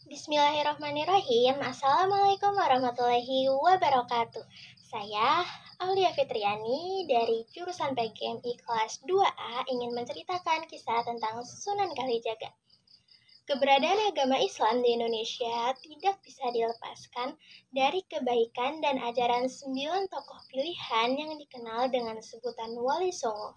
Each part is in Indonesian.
Bismillahirrahmanirrahim. Assalamualaikum warahmatullahi wabarakatuh. Saya Aulia Fitriani dari jurusan PGMI kelas 2A ingin menceritakan kisah tentang Sunan Kalijaga. Keberadaan agama Islam di Indonesia tidak bisa dilepaskan dari kebaikan dan ajaran 9 tokoh pilihan yang dikenal dengan sebutan Wali Songo.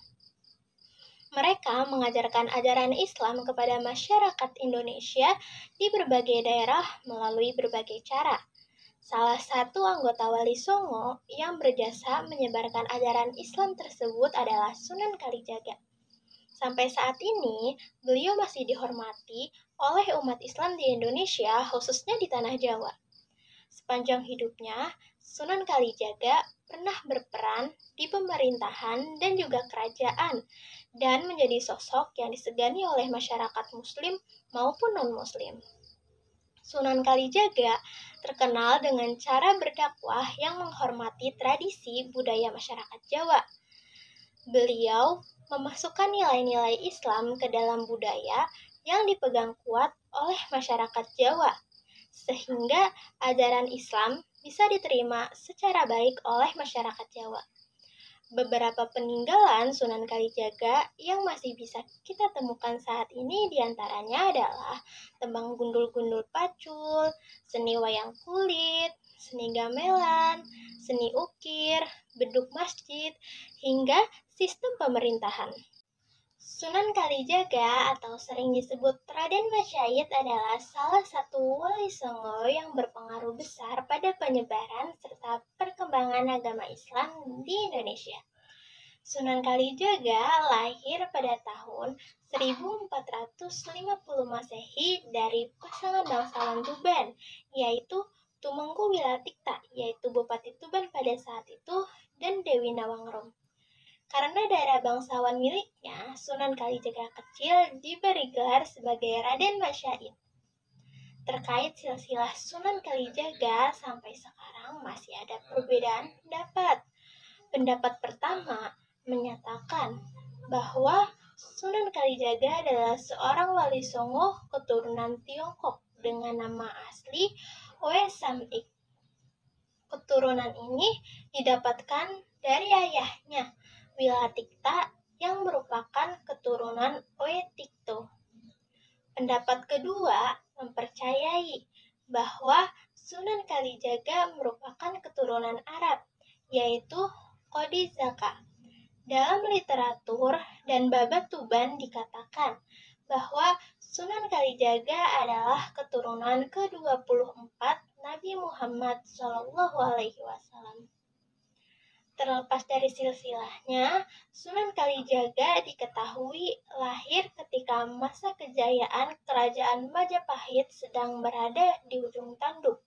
Mereka mengajarkan ajaran Islam kepada masyarakat Indonesia di berbagai daerah melalui berbagai cara. Salah satu anggota Wali Songo yang berjasa menyebarkan ajaran Islam tersebut adalah Sunan Kalijaga. Sampai saat ini, beliau masih dihormati oleh umat Islam di Indonesia, khususnya di Tanah Jawa. Sepanjang hidupnya, Sunan Kalijaga pernah berperan di pemerintahan dan juga kerajaan, dan menjadi sosok yang disegani oleh masyarakat Muslim maupun non-Muslim. Sunan Kalijaga terkenal dengan cara berdakwah yang menghormati tradisi budaya masyarakat Jawa. Beliau memasukkan nilai-nilai Islam ke dalam budaya yang dipegang kuat oleh masyarakat Jawa, sehingga ajaran Islam bisa diterima secara baik oleh masyarakat Jawa. Beberapa peninggalan Sunan Kalijaga yang masih bisa kita temukan saat ini diantaranya adalah tembang gundul-gundul pacul, seni wayang kulit, seni gamelan, seni ukir, beduk masjid, hingga sistem pemerintahan. Sunan Kalijaga atau sering disebut Raden Masyait adalah salah satu wali Songo yang berpengaruh besar pada penyebaran serta perkembangan agama Islam di Indonesia. Sunan Kalijaga lahir pada tahun 1450 Masehi dari pasangan bangsawan Tuban, yaitu Tumengku Wilatikta, yaitu Bupati Tuban pada saat itu, dan Dewi Nawangrom. Karena daerah bangsawan miliknya, Sunan Kalijaga kecil diberi gelar sebagai Raden Masyait. Terkait silsilah Sunan Kalijaga, sampai sekarang masih ada perbedaan pendapat. Pendapat pertama menyatakan bahwa Sunan Kalijaga adalah seorang wali Songo keturunan Tiongkok dengan nama asli Oe Samik. Keturunan ini didapatkan dari ayahnya, Wilatikta, yang merupakan keturunan Oe Tikto. Pendapat kedua mempercayai bahwa Sunan Kalijaga merupakan keturunan Arab, yaitu Qodi Zaka. Dalam literatur dan Babat Tuban dikatakan bahwa Sunan Kalijaga adalah keturunan ke-24 Nabi Muhammad SAW. Terlepas dari silsilahnya, Sunan Kalijaga diketahui lahir ketika masa kejayaan Kerajaan Majapahit sedang berada di ujung tanduk.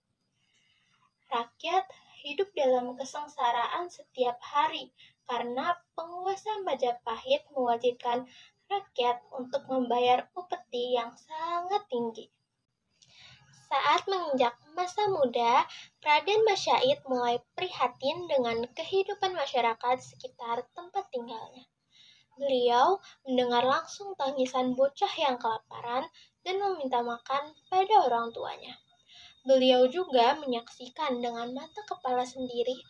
Rakyat hidup dalam kesengsaraan setiap hari karena penguasa Majapahit mewajibkan rakyat untuk membayar upeti yang sangat tinggi. Saat menginjak masa muda, Raden Masyait mulai prihatin dengan kehidupan masyarakat sekitar tempat tinggalnya. Beliau mendengar langsung tangisan bocah yang kelaparan dan meminta makan pada orang tuanya. Beliau juga menyaksikan dengan mata kepala sendiri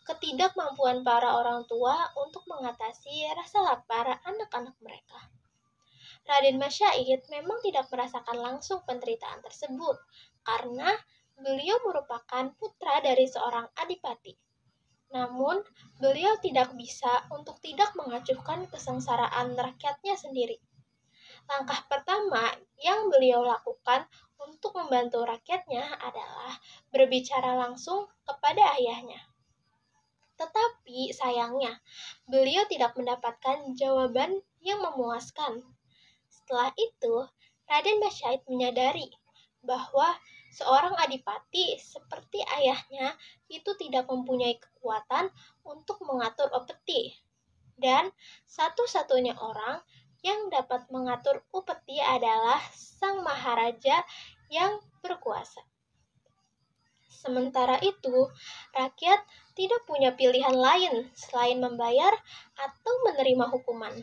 ketidakmampuan para orang tua untuk mengatasi rasa lapar anak-anak mereka. Raden Masyait memang tidak merasakan langsung penderitaan tersebut, karena beliau merupakan putra dari seorang adipati. Namun, beliau tidak bisa untuk tidak mengacuhkan kesengsaraan rakyatnya sendiri. Langkah pertama yang beliau lakukan untuk membantu rakyatnya adalah berbicara langsung kepada ayahnya. Tetapi sayangnya, beliau tidak mendapatkan jawaban yang memuaskan. Setelah itu, Raden Masyait menyadari bahwa seorang adipati seperti ayahnya itu tidak mempunyai kekuatan untuk mengatur upeti. Dan satu-satunya orang yang dapat mengatur upeti adalah sang maharaja yang berkuasa. Sementara itu, rakyat tidak punya pilihan lain selain membayar atau menerima hukuman.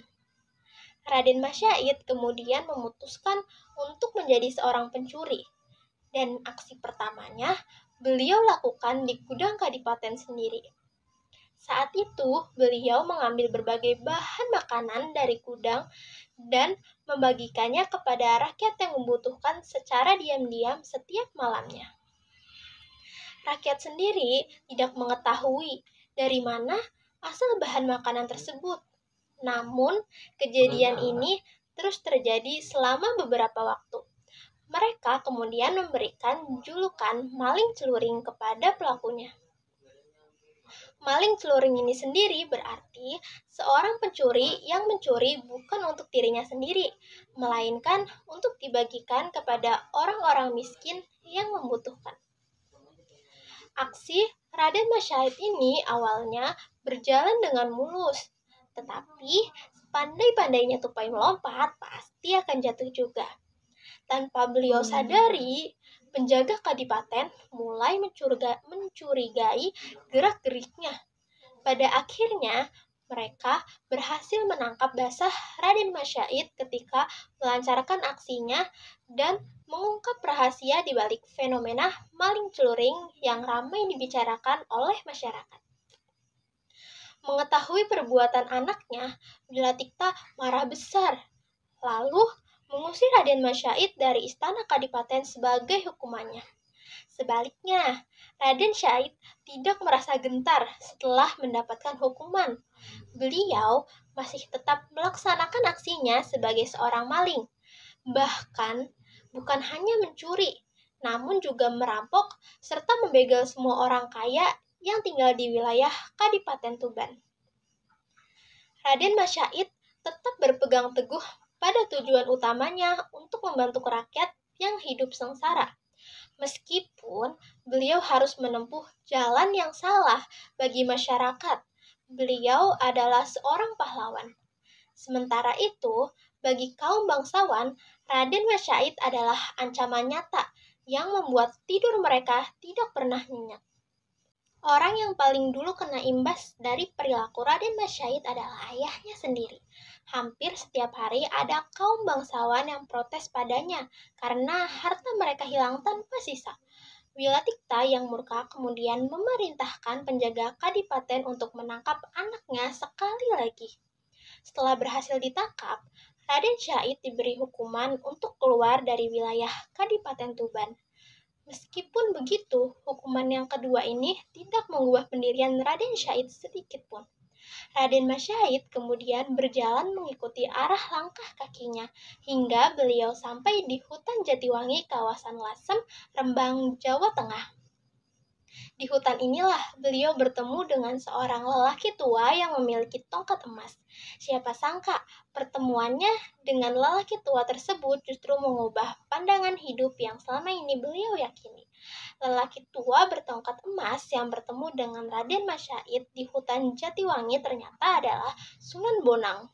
Raden Masyait kemudian memutuskan untuk menjadi seorang pencuri. Dan aksi pertamanya beliau lakukan di gudang kadipaten sendiri. Saat itu, beliau mengambil berbagai bahan makanan dari gudang dan membagikannya kepada rakyat yang membutuhkan secara diam-diam setiap malamnya. Rakyat sendiri tidak mengetahui dari mana asal bahan makanan tersebut. Namun, kejadian ini terus terjadi selama beberapa waktu. Mereka kemudian memberikan julukan maling celuring kepada pelakunya. Maling celuring ini sendiri berarti seorang pencuri yang mencuri bukan untuk dirinya sendiri, melainkan untuk dibagikan kepada orang-orang miskin yang membutuhkan. Aksi Raden Masyahid ini awalnya berjalan dengan mulus, tetapi sepandai-pandainya tupai melompat pasti akan jatuh juga. Tanpa beliau sadari, penjaga kadipaten mulai mencurigai gerak-geriknya. Pada akhirnya, mereka berhasil menangkap basah Raden Masyahid ketika melancarkan aksinya dan mengungkap rahasia di balik fenomena maling celuring yang ramai dibicarakan oleh masyarakat. Mengetahui perbuatan anaknya, Wilatikta marah besar, lalu mengusir Raden Masyahid dari istana kadipaten sebagai hukumannya. Sebaliknya, Raden Syahid tidak merasa gentar setelah mendapatkan hukuman. Beliau masih tetap melaksanakan aksinya sebagai seorang maling. Bahkan, bukan hanya mencuri, namun juga merampok serta membegal semua orang kaya yang tinggal di wilayah Kadipaten Tuban. Raden Masyahid tetap berpegang teguh pada tujuan utamanya untuk membantu rakyat yang hidup sengsara. Meskipun beliau harus menempuh jalan yang salah bagi masyarakat, beliau adalah seorang pahlawan. Sementara itu, bagi kaum bangsawan, Raden Masyahid adalah ancaman nyata yang membuat tidur mereka tidak pernah nyenyak. Orang yang paling dulu kena imbas dari perilaku Raden Masyahid adalah ayahnya sendiri. Hampir setiap hari ada kaum bangsawan yang protes padanya karena harta mereka hilang tanpa sisa. Wilatikta yang murka kemudian memerintahkan penjaga kadipaten untuk menangkap anaknya sekali lagi. Setelah berhasil ditangkap, Raden Syahid diberi hukuman untuk keluar dari wilayah Kadipaten Tuban. Meskipun begitu, hukuman yang kedua ini tidak mengubah pendirian Raden Syahid sedikit pun. Raden Masyahid kemudian berjalan mengikuti arah langkah kakinya hingga beliau sampai di hutan Jatiwangi kawasan Lasem, Rembang, Jawa Tengah. Di hutan inilah beliau bertemu dengan seorang lelaki tua yang memiliki tongkat emas. Siapa sangka pertemuannya dengan lelaki tua tersebut justru mengubah pandangan hidup yang selama ini beliau yakini. Lelaki tua bertongkat emas yang bertemu dengan Raden Masyahid di hutan Jatiwangi ternyata adalah Sunan Bonang.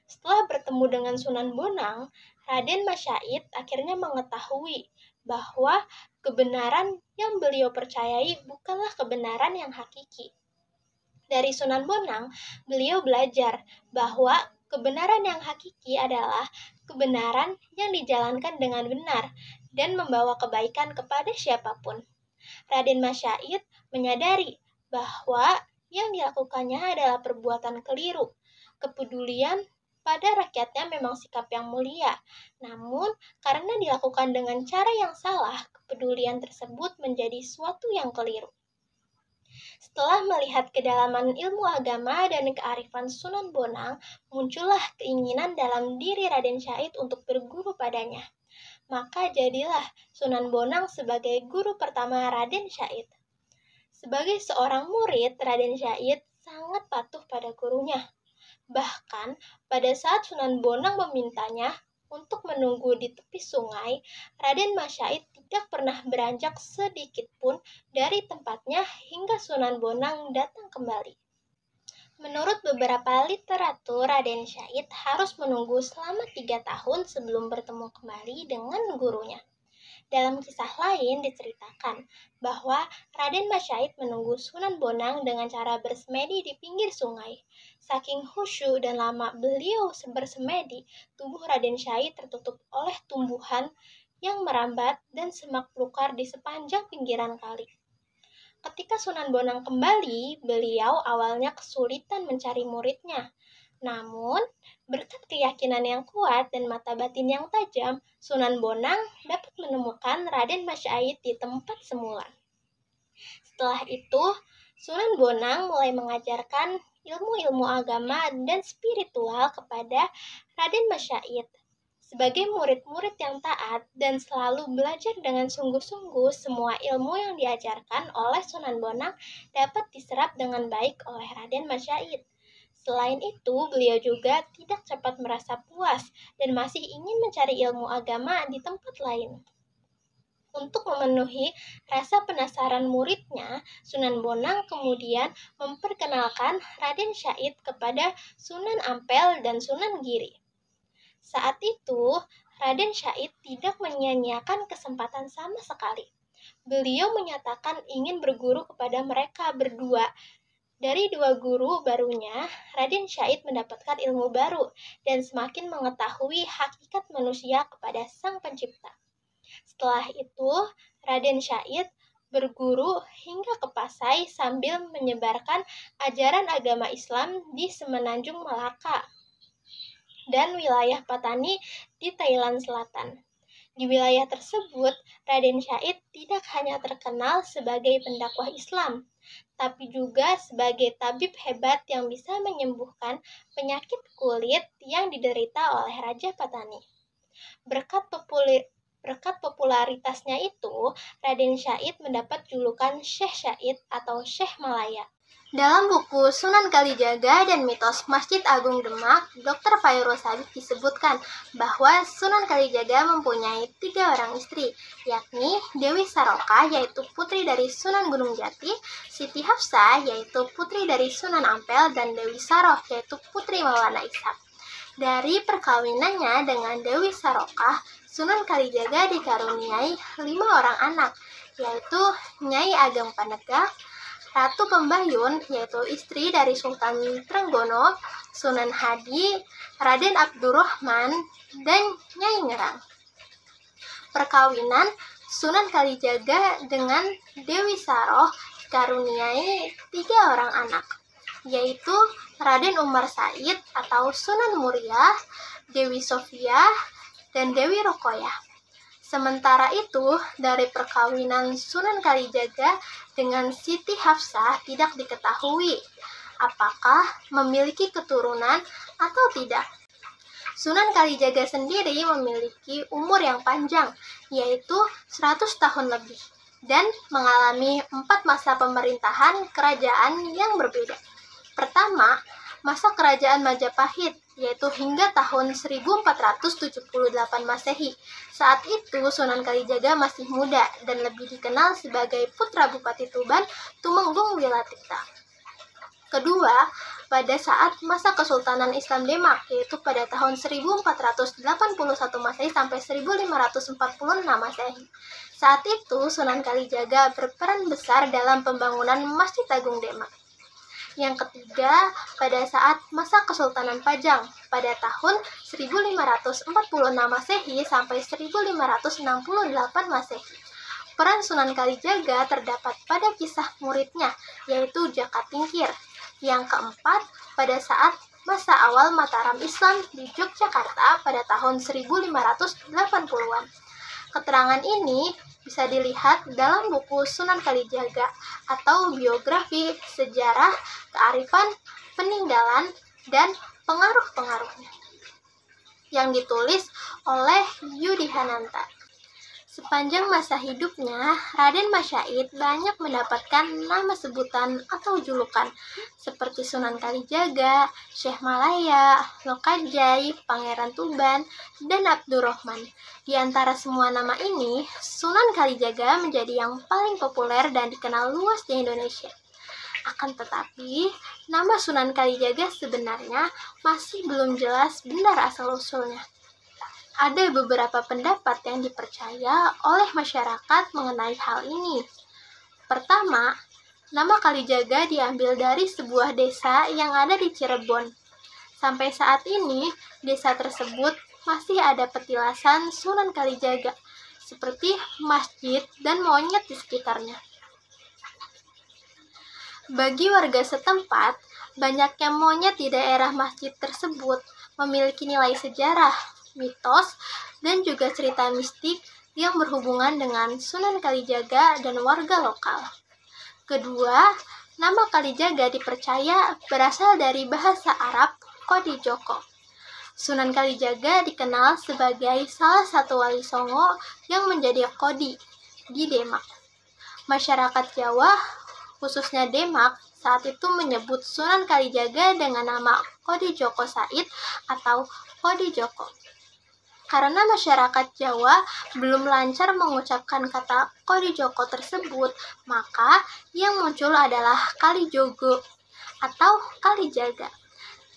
Setelah bertemu dengan Sunan Bonang, Raden Masyahid akhirnya mengetahui bahwa kebenaran yang beliau percayai bukanlah kebenaran yang hakiki. Dari Sunan Bonang, beliau belajar bahwa kebenaran yang hakiki adalah kebenaran yang dijalankan dengan benar dan membawa kebaikan kepada siapapun. Raden Masyahid menyadari bahwa yang dilakukannya adalah perbuatan keliru. Kepedulian pada rakyatnya memang sikap yang mulia, namun karena dilakukan dengan cara yang salah, kepedulian tersebut menjadi suatu yang keliru. Setelah melihat kedalaman ilmu agama dan kearifan Sunan Bonang, muncullah keinginan dalam diri Raden Syahid untuk berguru padanya. Maka jadilah Sunan Bonang sebagai guru pertama Raden Syahid. Sebagai seorang murid, Raden Syahid sangat patuh pada gurunya. Bahkan, pada saat Sunan Bonang memintanya untuk menunggu di tepi sungai, Raden Masyahid tidak pernah beranjak sedikit pun dari tempatnya hingga Sunan Bonang datang kembali. Menurut beberapa literatur, Raden Syahid harus menunggu selama 3 tahun sebelum bertemu kembali dengan gurunya. Dalam kisah lain diceritakan bahwa Raden Masyahid menunggu Sunan Bonang dengan cara bersemedi di pinggir sungai. Saking khusyuk dan lama beliau bersemedi, tubuh Raden Syahid tertutup oleh tumbuhan yang merambat dan semak belukar di sepanjang pinggiran kali. Ketika Sunan Bonang kembali, beliau awalnya kesulitan mencari muridnya. Namun, berkat keyakinan yang kuat dan mata batin yang tajam, Sunan Bonang dapat menemukan Raden Masyait di tempat semula. Setelah itu, Sunan Bonang mulai mengajarkan ilmu-ilmu agama dan spiritual kepada Raden Masyait. Sebagai murid-murid yang taat dan selalu belajar dengan sungguh-sungguh, semua ilmu yang diajarkan oleh Sunan Bonang dapat diserap dengan baik oleh Raden Masyait. Selain itu, beliau juga tidak cepat merasa puas dan masih ingin mencari ilmu agama di tempat lain. Untuk memenuhi rasa penasaran muridnya, Sunan Bonang kemudian memperkenalkan Raden Syait kepada Sunan Ampel dan Sunan Giri. Saat itu, Raden Syait tidak menyia-nyiakan kesempatan sama sekali. Beliau menyatakan ingin berguru kepada mereka berdua. Dari dua guru barunya, Raden Syait mendapatkan ilmu baru dan semakin mengetahui hakikat manusia kepada Sang Pencipta. Setelah itu, Raden Syait berguru hingga ke Pasai sambil menyebarkan ajaran agama Islam di Semenanjung Malaka dan wilayah Patani di Thailand Selatan. Di wilayah tersebut, Raden Syait tidak hanya terkenal sebagai pendakwah Islam, tapi juga sebagai tabib hebat yang bisa menyembuhkan penyakit kulit yang diderita oleh Raja Patani. Berkat popularitasnya itu, Raden Syait mendapat julukan Syekh Syait atau Syekh Malaya. Dalam buku Sunan Kalijaga dan Mitos Masjid Agung Demak, Dr. Fairuz Habib disebutkan bahwa Sunan Kalijaga mempunyai 3 orang istri, yakni Dewi Saroka, yaitu putri dari Sunan Gunung Jati, Siti Hafsah, yaitu putri dari Sunan Ampel, dan Dewi Saroh, yaitu putri Maulana Ishak. Dari perkawinannya dengan Dewi Saroka, Sunan Kalijaga dikaruniai 5 orang anak, yaitu Nyai Ageng Panegah, Ratu Pembayun, yaitu istri dari Sultan Trenggono, Sunan Hadi, Raden Abdurrahman, dan Nyai Ngerang. Perkawinan Sunan Kalijaga dengan Dewi Saroh dikaruniai 3 orang anak, yaitu Raden Umar Said atau Sunan Muria, Dewi Sofia, dan Dewi Rokoyah. Sementara itu, dari perkawinan Sunan Kalijaga dengan Siti Hafsah tidak diketahui apakah memiliki keturunan atau tidak. Sunan Kalijaga sendiri memiliki umur yang panjang, yaitu 100 tahun lebih, dan mengalami 4 masa pemerintahan kerajaan yang berbeda. Pertama, masa kerajaan Majapahit, yaitu hingga tahun 1478 Masehi. Saat itu Sunan Kalijaga masih muda dan lebih dikenal sebagai putra Bupati Tuban, Tumenggung Wilatita. Kedua, pada saat masa Kesultanan Islam Demak, yaitu pada tahun 1481 Masehi sampai 1546 Masehi. Saat itu Sunan Kalijaga berperan besar dalam pembangunan Masjid Agung Demak. Yang ketiga, pada saat masa Kesultanan Pajang pada tahun 1546 Masehi sampai 1568 Masehi. Peran Sunan Kalijaga terdapat pada kisah muridnya, yaitu Jaka Tingkir. Yang keempat, pada saat masa awal Mataram Islam di Yogyakarta pada tahun 1580-an. Keterangan ini bisa dilihat dalam buku Sunan Kalijaga atau biografi, sejarah, kearifan, peninggalan, dan pengaruh-pengaruhnya yang ditulis oleh Yudi Hananta. Sepanjang masa hidupnya, Raden Masyait banyak mendapatkan nama sebutan atau julukan seperti Sunan Kalijaga, Syekh Malaya, Lokajai, Pangeran Tuban, dan Abdurrahman. Di antara semua nama ini, Sunan Kalijaga menjadi yang paling populer dan dikenal luas di Indonesia. Akan tetapi, nama Sunan Kalijaga sebenarnya masih belum jelas benar asal-usulnya. Ada beberapa pendapat yang dipercaya oleh masyarakat mengenai hal ini. Pertama, nama Kalijaga diambil dari sebuah desa yang ada di Cirebon. Sampai saat ini, desa tersebut masih ada petilasan Sunan Kalijaga. seperti masjid dan monyet di sekitarnya. Bagi warga setempat, banyaknya monyet di daerah masjid tersebut memiliki nilai sejarah, mitos, dan juga cerita mistik yang berhubungan dengan Sunan Kalijaga dan warga lokal. Kedua, nama Kalijaga dipercaya berasal dari bahasa Arab Kodi Joko. Sunan Kalijaga dikenal sebagai salah satu wali Songo yang menjadi Kodi di Demak. Masyarakat Jawa, khususnya Demak, saat itu menyebut Sunan Kalijaga dengan nama Kodi Joko Said atau Kodi Joko. Karena masyarakat Jawa belum lancar mengucapkan kata Kodi Joko tersebut, maka yang muncul adalah Kalijogo atau Kalijaga.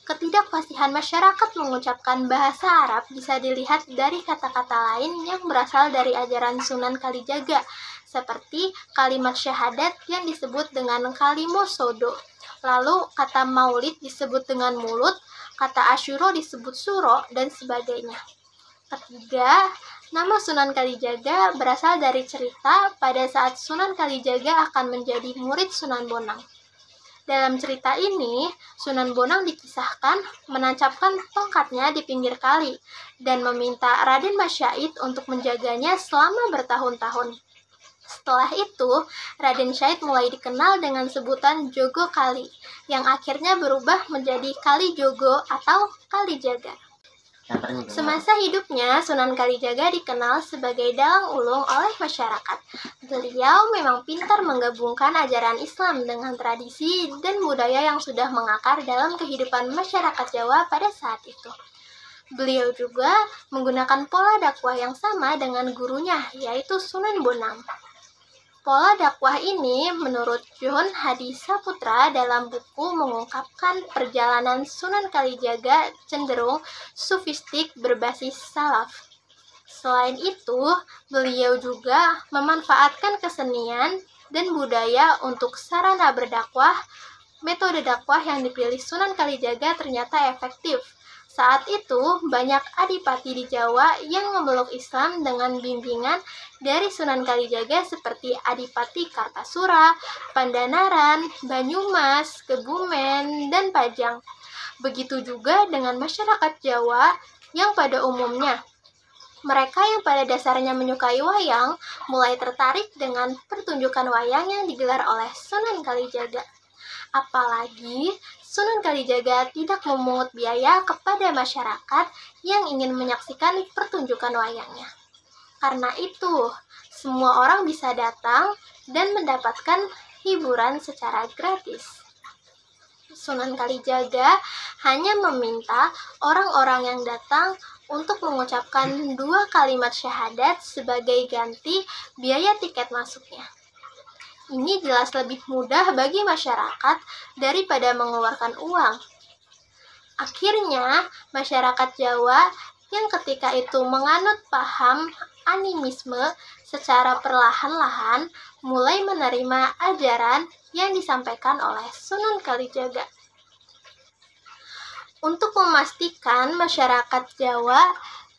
Ketidakfasihan masyarakat mengucapkan bahasa Arab bisa dilihat dari kata-kata lain yang berasal dari ajaran Sunan Kalijaga, seperti kalimat syahadat yang disebut dengan kalimo sodo. Lalu kata maulid disebut dengan mulut, kata asyuro disebut suro, dan sebagainya. Ketiga, nama Sunan Kalijaga berasal dari cerita pada saat Sunan Kalijaga akan menjadi murid Sunan Bonang. Dalam cerita ini, Sunan Bonang dikisahkan menancapkan tongkatnya di pinggir kali dan meminta Raden Masyait untuk menjaganya selama bertahun-tahun. Setelah itu, Raden Syait mulai dikenal dengan sebutan Jogo Kali, yang akhirnya berubah menjadi Kalijogo atau Kalijaga. Semasa hidupnya, Sunan Kalijaga dikenal sebagai dalang ulung oleh masyarakat. Beliau memang pintar menggabungkan ajaran Islam dengan tradisi dan budaya yang sudah mengakar dalam kehidupan masyarakat Jawa pada saat itu. Beliau juga menggunakan pola dakwah yang sama dengan gurunya, yaitu Sunan Bonang. Pola dakwah ini menurut John Hadi Saputra dalam buku mengungkapkan perjalanan Sunan Kalijaga cenderung sufistik berbasis salaf. Selain itu, beliau juga memanfaatkan kesenian dan budaya untuk sarana berdakwah. Metode dakwah yang dipilih Sunan Kalijaga ternyata efektif. Saat itu, banyak adipati di Jawa yang memeluk Islam dengan bimbingan dari Sunan Kalijaga seperti Adipati Kartasura, Pandanaran, Banyumas, Kebumen, dan Pajang. Begitu juga dengan masyarakat Jawa yang pada umumnya. Mereka yang pada dasarnya menyukai wayang mulai tertarik dengan pertunjukan wayang yang digelar oleh Sunan Kalijaga. Apalagi Sunan Kalijaga tidak memungut biaya kepada masyarakat yang ingin menyaksikan pertunjukan wayangnya. Karena itu, semua orang bisa datang dan mendapatkan hiburan secara gratis. Sunan Kalijaga hanya meminta orang-orang yang datang untuk mengucapkan 2 kalimat syahadat sebagai ganti biaya tiket masuknya. Ini jelas lebih mudah bagi masyarakat daripada mengeluarkan uang. Akhirnya, masyarakat Jawa yang ketika itu menganut paham animisme secara perlahan-lahan mulai menerima ajaran yang disampaikan oleh Sunan Kalijaga. Untuk memastikan masyarakat Jawa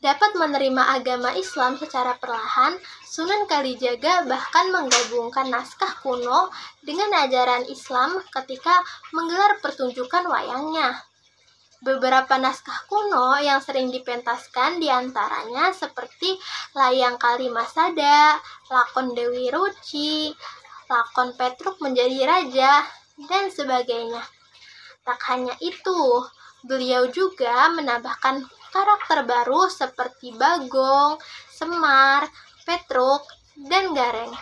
dapat menerima agama Islam secara perlahan, Sunan Kalijaga bahkan menggabungkan naskah kuno dengan ajaran Islam ketika menggelar pertunjukan wayangnya. Beberapa naskah kuno yang sering dipentaskan diantaranya seperti Layang Kalimasada, Lakon Dewi Ruci, Lakon Petruk Menjadi Raja, dan sebagainya. Tak hanya itu, beliau juga menambahkan karakter baru seperti Bagong, Semar, Petruk, dan Gareng.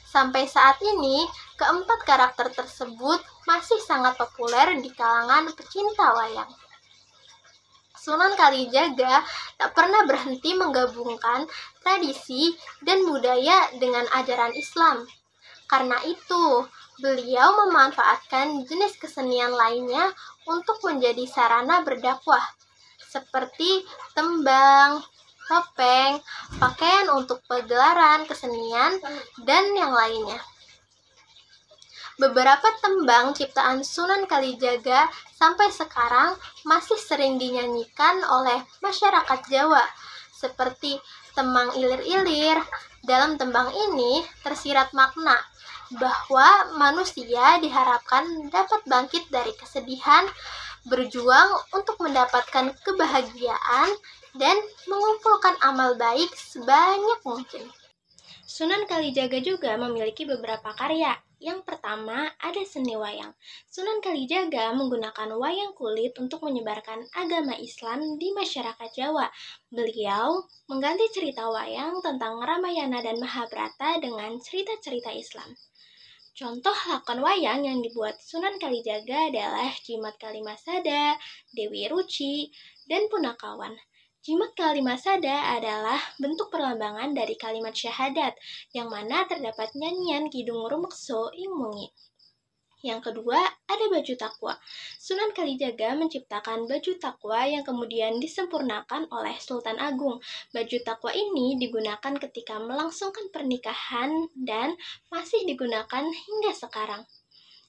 Sampai saat ini, keempat karakter tersebut masih sangat populer di kalangan pecinta wayang. Sunan Kalijaga tak pernah berhenti menggabungkan tradisi dan budaya dengan ajaran Islam. Karena itu, beliau memanfaatkan jenis kesenian lainnya untuk menjadi sarana berdakwah, seperti tembang, topeng, pakaian untuk pagelaran kesenian, dan yang lainnya. Beberapa tembang ciptaan Sunan Kalijaga sampai sekarang masih sering dinyanyikan oleh masyarakat Jawa, seperti Tembang ilir-ilir. Dalam tembang ini tersirat makna bahwa manusia diharapkan dapat bangkit dari kesedihan, berjuang untuk mendapatkan kebahagiaan, dan mengumpulkan amal baik sebanyak mungkin. Sunan Kalijaga juga memiliki beberapa karya. Yang pertama, ada seni wayang. Sunan Kalijaga menggunakan wayang kulit untuk menyebarkan agama Islam di masyarakat Jawa. Beliau mengganti cerita wayang tentang Ramayana dan Mahabharata dengan cerita-cerita Islam. Contoh lakon wayang yang dibuat Sunan Kalijaga adalah Jimat Kalimasada, Dewi Ruci, dan Punakawan. Jimat Kalimasada adalah bentuk perlambangan dari kalimat syahadat, yang mana terdapat nyanyian Kidung Rumekso ing Mungi. Yang kedua, ada baju takwa. Sunan Kalijaga menciptakan baju takwa yang kemudian disempurnakan oleh Sultan Agung. Baju takwa ini digunakan ketika melangsungkan pernikahan dan masih digunakan hingga sekarang.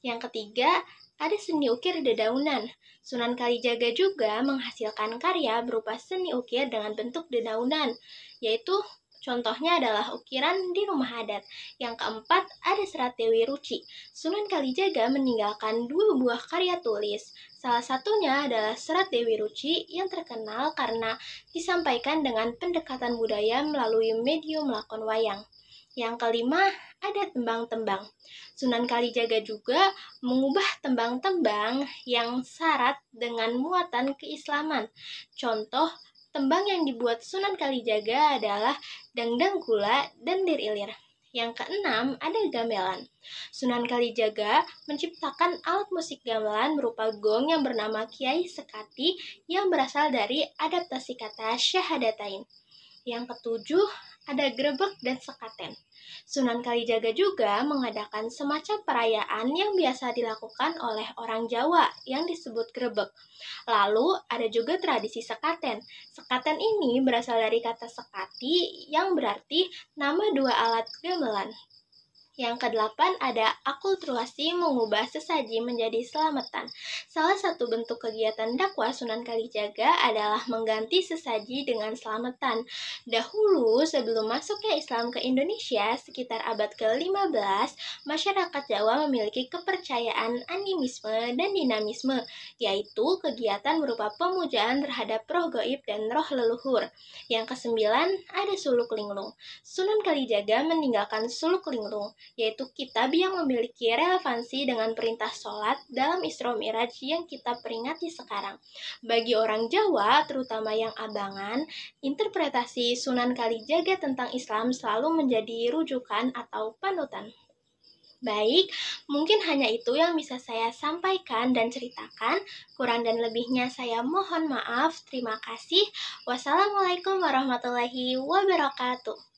Yang ketiga, ada seni ukir dedaunan. Sunan Kalijaga juga menghasilkan karya berupa seni ukir dengan bentuk dedaunan, yaitu contohnya adalah ukiran di rumah adat. Yang keempat, ada serat Dewi Ruci. Sunan Kalijaga meninggalkan 2 buah karya tulis. Salah satunya adalah serat Dewi Ruci yang terkenal karena disampaikan dengan pendekatan budaya melalui medium lakon wayang. Yang kelima, ada tembang-tembang. Sunan Kalijaga juga mengubah tembang-tembang yang syarat dengan muatan keislaman. Contoh tembang yang dibuat Sunan Kalijaga adalah Dangdang Gula dan Lir Ilir. Yang keenam, ada gamelan. Sunan Kalijaga menciptakan alat musik gamelan berupa gong yang bernama Kiai Sekati yang berasal dari adaptasi kata syahadatain. Yang ketujuh, ada grebek dan sekaten. Sunan Kalijaga juga mengadakan semacam perayaan yang biasa dilakukan oleh orang Jawa yang disebut grebek. Lalu ada juga tradisi sekaten. Sekaten ini berasal dari kata sekati yang berarti nama 2 alat gamelan. Yang kedelapan, ada akulturasi mengubah sesaji menjadi selamatan. Salah satu bentuk kegiatan dakwah Sunan Kalijaga adalah mengganti sesaji dengan selamatan. Dahulu, sebelum masuknya Islam ke Indonesia, sekitar abad ke-15, masyarakat Jawa memiliki kepercayaan animisme dan dinamisme, yaitu kegiatan berupa pemujaan terhadap roh gaib dan roh leluhur. Yang kesembilan, ada suluk linglung. Sunan Kalijaga meninggalkan suluk linglung, yaitu kitab yang memiliki relevansi dengan perintah sholat dalam Isra Mi'raj yang kita peringati sekarang. Bagi orang Jawa, terutama yang abangan, interpretasi Sunan Kalijaga tentang Islam selalu menjadi rujukan atau panutan. Baik, mungkin hanya itu yang bisa saya sampaikan dan ceritakan. Kurang dan lebihnya saya mohon maaf. Terima kasih. Wassalamualaikum warahmatullahi wabarakatuh.